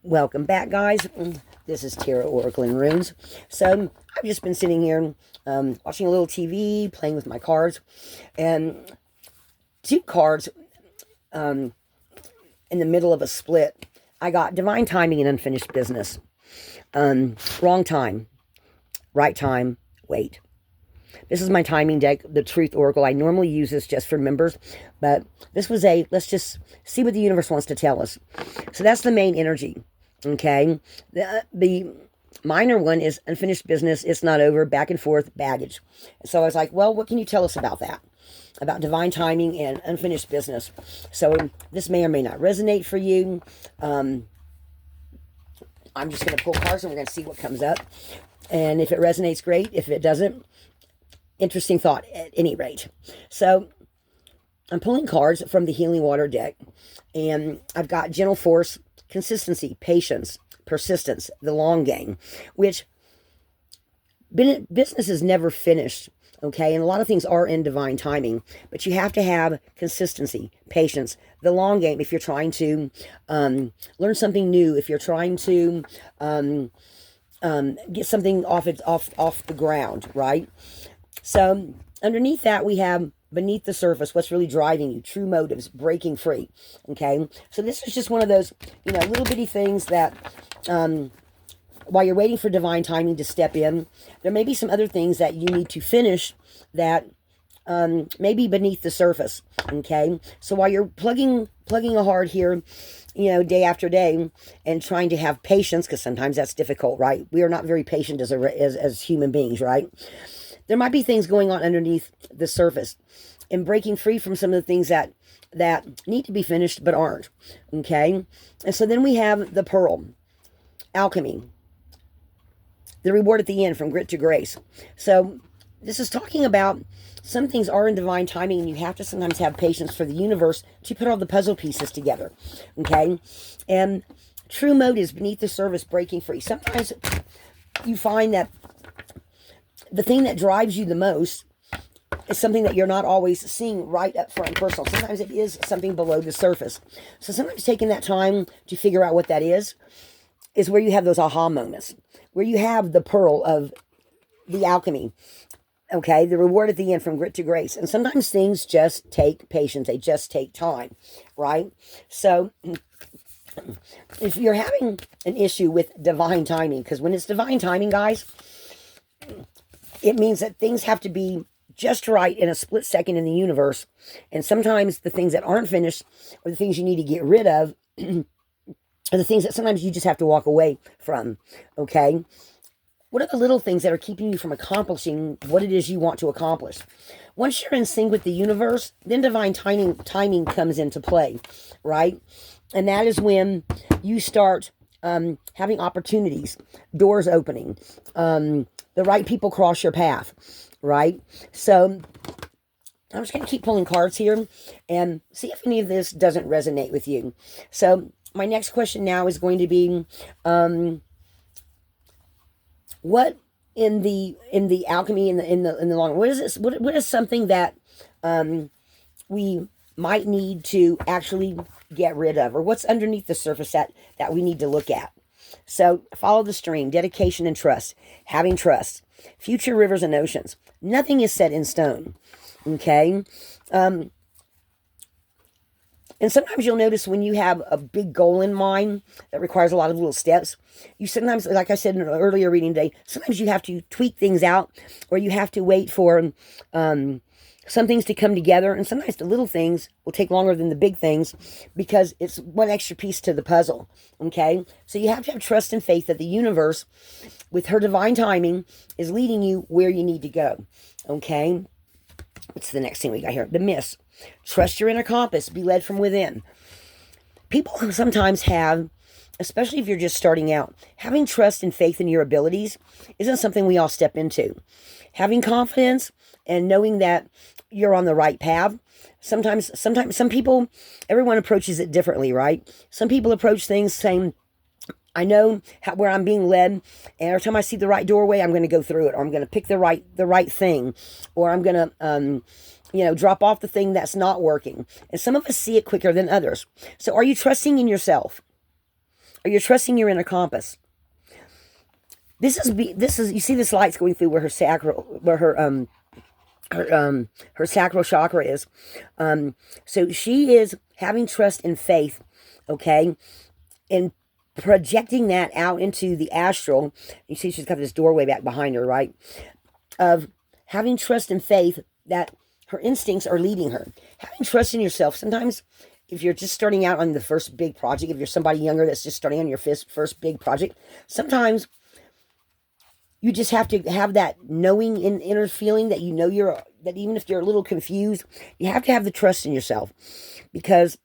Welcome back, guys. This is Tarot Oracle and Runes. So I've just been sitting here watching a little TV, playing with my cards, and two cards in the middle of a split. I got Divine Timing and Unfinished Business. Wrong time, right time, wait. This is my timing deck, the Truth Oracle. I normally use this just for members, but this was let's just see what the universe wants to tell us. So that's the main energy, okay? The minor one is unfinished business. It's not over, back and forth, baggage. So I was like, well, what can you tell us about that? About divine timing and unfinished business. So this may or may not resonate for you. I'm just going to pull cards and we're going to see what comes up. And if it resonates, great. If it doesn't, interesting thought at any rate. So I'm pulling cards from the Healing Water deck, and I've got gentle force, consistency, patience, persistence, the long game, which business is never finished, okay? And a lot of things are in divine timing, but you have to have consistency, patience, the long game if you're trying to learn something new, if you're trying to get something off the ground, right? So underneath that, we have beneath the surface, what's really driving you, true motives, breaking free, okay? So this is just one of those, little bitty things that while you're waiting for divine timing to step in, there may be some other things that you need to finish that may be beneath the surface, okay? So while you're plugging a heart here, day after day, and trying to have patience, because sometimes that's difficult, right? We are not very patient as human beings, right? There might be things going on underneath the surface and breaking free from some of the things that need to be finished but aren't, okay? And so then we have the pearl, alchemy, the reward at the end, from grit to grace. So this is talking about some things are in divine timing, and you have to sometimes have patience for the universe to put all the puzzle pieces together, okay? And true motives beneath the surface, breaking free. Sometimes you find that the thing that drives you the most is something that you're not always seeing right up front and personal. Sometimes it is something below the surface. So sometimes taking that time to figure out what that is where you have those aha moments, where you have the pearl of the alchemy, okay? The reward at the end, from grit to grace. And sometimes things just take patience. They just take time, right? So if you're having an issue with divine timing, because when it's divine timing, guys, it means that things have to be just right in a split second in the universe. And sometimes the things that aren't finished, or the things you need to get rid of, are the things that sometimes you just have to walk away from, okay? What are the little things that are keeping you from accomplishing what it is you want to accomplish? Once you're in sync with the universe, then divine timing comes into play, right? And that is when you start having opportunities, doors opening, the right people cross your path, right? So I'm just going to keep pulling cards here and see if any of this doesn't resonate with you. So my next question now is going to be, what in the alchemy, in the long, what is this? What is something that we might need to actually get rid of, or what's underneath the surface that we need to look at? So follow the stream, dedication and trust, having trust, future rivers and oceans. Nothing is set in stone, okay? And sometimes you'll notice when you have a big goal in mind that requires a lot of little steps, you sometimes, like I said in an earlier reading today, sometimes you have to tweak things out, or you have to wait for some things to come together. And sometimes the little things will take longer than the big things because it's one extra piece to the puzzle, okay? So you have to have trust and faith that the universe, with her divine timing, is leading you where you need to go, okay? What's the next thing we got here? The mist. Trust your inner compass. Be led from within. People sometimes have, especially if you're just starting out, having trust and faith in your abilities isn't something we all step into. Having confidence and knowing that you're on the right path. Sometimes some people, everyone approaches it differently, right? Some people approach things saying, I know where I'm being led, and every time I see the right doorway, I'm going to go through it, or I'm going to pick the right thing, or I'm going to drop off the thing that's not working. And some of us see it quicker than others. So are you trusting in yourself? or you're trusting your inner compass. This is you see this light's going through where her sacral, where her sacral chakra is. So she is having trust and faith, okay, and projecting that out into the astral. You see she's got this doorway back behind her, right? Of having trust and faith that her instincts are leading her. Having trust in yourself. Sometimes if you're just starting out on the first big project, if you're somebody younger that's just starting on your first big project, sometimes you just have to have that knowing inner feeling that you know that even if you're a little confused, you have to have the trust in yourself. Because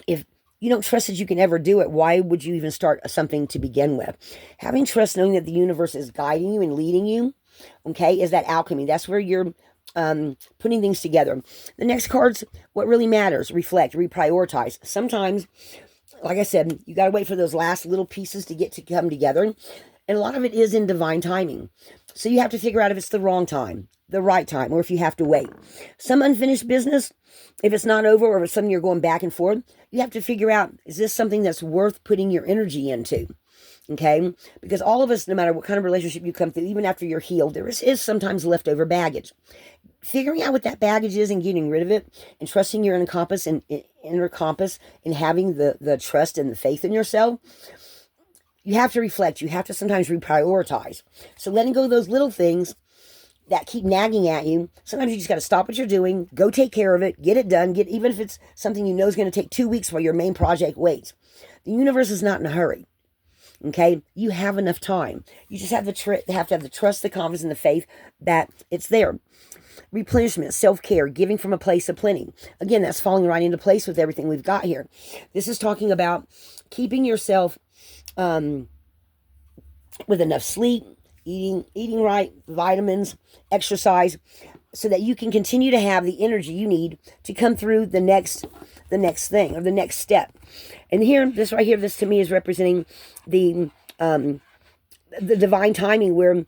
if you don't trust that you can ever do it, why would you even start something to begin with? Having trust, knowing that the universe is guiding you and leading you, okay, is that alchemy. That's where you're putting things together. The next card's what really matters. Reflect, reprioritize. Sometimes, like I said, you got to wait for those last little pieces to come together. And a lot of it is in divine timing. So you have to figure out if it's the wrong time, the right time, or if you have to wait. Some unfinished business, if it's not over or if it's something you're going back and forth, you have to figure out, is this something that's worth putting your energy into? Okay? Because all of us, no matter what kind of relationship you come through, even after you're healed, there is sometimes leftover baggage. Figuring out what that baggage is and getting rid of it and trusting your inner compass and having the trust and the faith in yourself, you have to reflect. You have to sometimes reprioritize. So letting go of those little things that keep nagging at you, sometimes you just got to stop what you're doing, go take care of it, get it done, even if it's something you know is going to take 2 weeks while your main project waits. The universe is not in a hurry. Okay? You have enough time. You just have to have the trust, the confidence, and the faith that it's there. Replenishment, self-care, giving from a place of plenty. Again, that's falling right into place with everything we've got here. This is talking about keeping yourself with enough sleep, eating right, vitamins, exercise, so that you can continue to have the energy you need to come through the next thing or the next step. And here, this right here, this to me is representing the divine timing, where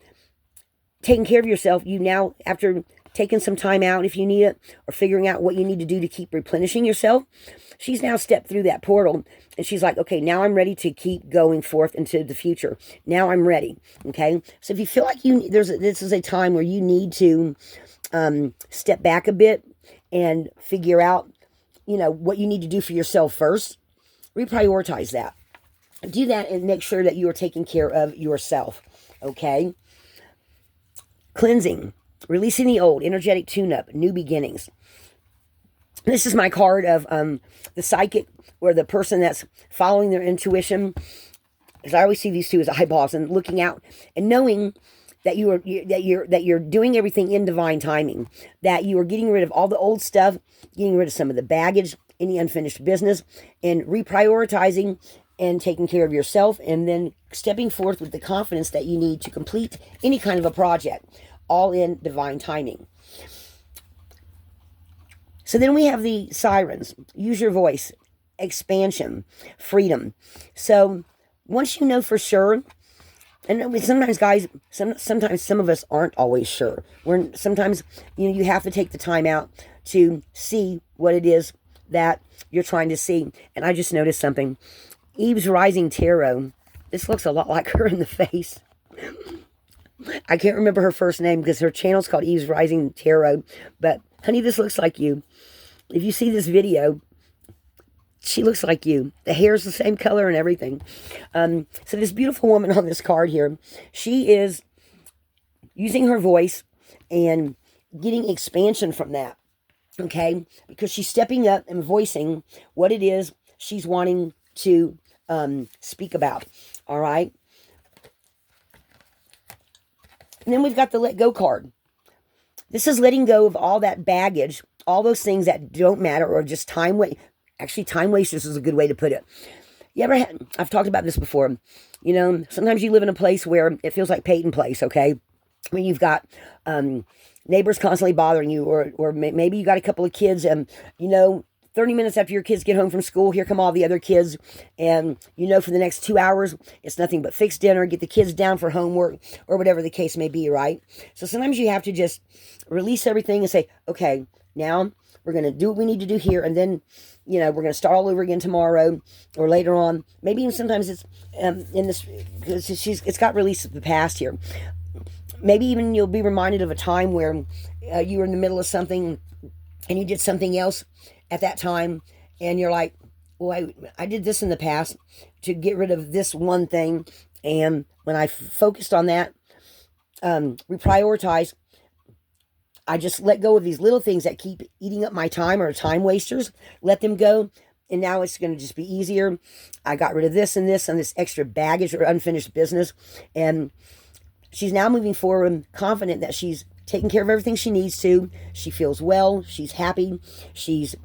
taking care of yourself, you now, after taking some time out if you need it, or figuring out what you need to do to keep replenishing yourself, she's now stepped through that portal and she's like, okay, now I'm ready to keep going forth into the future. Now I'm ready. Okay. So if you feel like this is a time where you need to step back a bit and figure out, what you need to do for yourself first, reprioritize that. Do that and make sure that you are taking care of yourself. Okay. Cleansing, releasing the old, energetic tune-up, new beginnings. This is my card of the psychic, or the person that's following their intuition. As I always see these two as eyeballs, and looking out and knowing that you're doing everything in divine timing. That you are getting rid of all the old stuff, getting rid of some of the baggage, any unfinished business, and reprioritizing and taking care of yourself, and then stepping forth with the confidence that you need to complete any kind of a project, all in divine timing. So then we have the sirens. Use your voice, expansion, freedom. So once you know for sure, and sometimes, guys, sometimes some of us aren't always sure. Sometimes you have to take the time out to see what it is that you're trying to see. And I just noticed something. Eve's Rising Tarot. This looks a lot like her in the face. I can't remember her first name because her channel's called Eve's Rising Tarot. But, honey, this looks like you. If you see this video, she looks like you. The hair's the same color and everything. So this beautiful woman on this card here, she is using her voice and getting expansion from that. Okay? Because she's stepping up and voicing what it is she's wanting to speak about. All right? And then we've got the Let Go card. This is letting go of all that baggage, all those things that don't matter, or just time waste. Actually, time wasters is a good way to put it. I've talked about this before. Sometimes you live in a place where it feels like Peyton Place, okay? When you've got neighbors constantly bothering you, or maybe you got a couple of kids, and 30 minutes after your kids get home from school, here come all the other kids, and for the next 2 hours, it's nothing but fix dinner, get the kids down for homework, or whatever the case may be, right? So sometimes you have to just release everything and say, okay, now We're going to do what we need to do here. And then, we're going to start all over again tomorrow or later on. Maybe even sometimes it's in this, because it's got release of the past here. Maybe even you'll be reminded of a time where you were in the middle of something and you did something else at that time. And you're like, well, I did this in the past to get rid of this one thing. And when I focused on that, reprioritize, I just let go of these little things that keep eating up my time or time wasters, let them go. And now it's going to just be easier. I got rid of this and this extra baggage or unfinished business. And she's now moving forward confident that she's taking care of everything she needs to. She feels well. She's happy. She's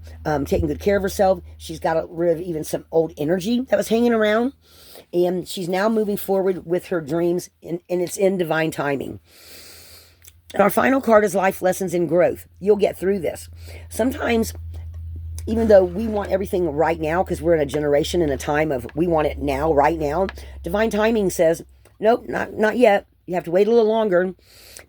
taking good care of herself. She's got rid of even some old energy that was hanging around. And she's now moving forward with her dreams, and it's in divine timing. And our final card is life lessons and growth. You'll get through this. Sometimes, even though we want everything right now, because we're in a generation and a time of we want it now, right now, divine timing says, nope, not yet. You have to wait a little longer.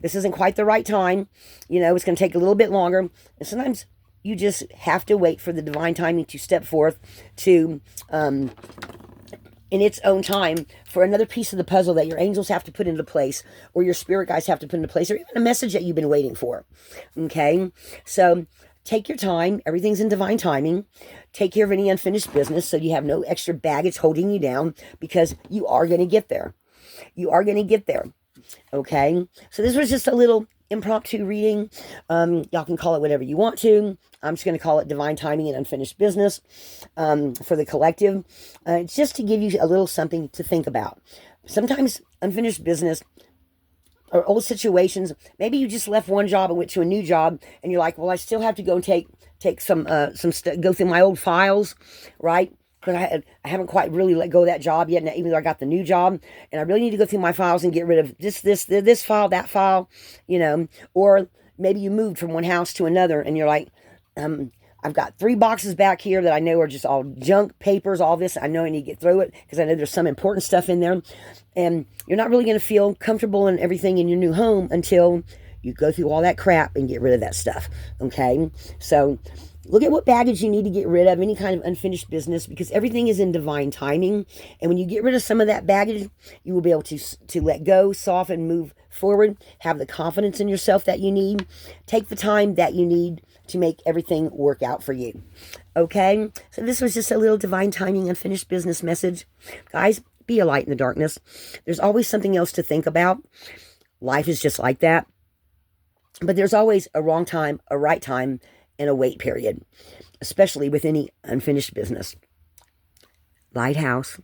This isn't quite the right time. It's going to take a little bit longer. And sometimes you just have to wait for the divine timing to step forth to, in its own time, for another piece of the puzzle that your angels have to put into place, or your spirit guides have to put into place, or even a message that you've been waiting for. Okay? So take your time. Everything's in divine timing. Take care of any unfinished business so you have no extra baggage holding you down, because you are going to get there. You are going to get there. Okay, so this was just a little impromptu reading. Y'all can call it whatever you want to. I'm just going to call it divine timing and unfinished business for the collective. It's just to give you a little something to think about. Sometimes unfinished business or old situations, maybe you just left one job and went to a new job, and you're like, well, I still have to go and take some go through my old files, right? Because I haven't quite really let go of that job yet, even though I got the new job. And I really need to go through my files and get rid of this file, that file, Or maybe you moved from one house to another, and you're like, I've got 3 boxes back here that I know are just all junk papers, all this. I know I need to get through it because I know there's some important stuff in there. And you're not really going to feel comfortable in everything in your new home until you go through all that crap and get rid of that stuff, okay? So look at what baggage you need to get rid of, any kind of unfinished business, because everything is in divine timing. And when you get rid of some of that baggage, you will be able to let go, soften, move forward, have the confidence in yourself that you need. Take the time that you need to make everything work out for you. Okay? So this was just a little divine timing, unfinished business message. Guys, be a light in the darkness. There's always something else to think about. Life is just like that. But there's always a wrong time, a right time, and a wait period, especially with any unfinished business. Lighthouse.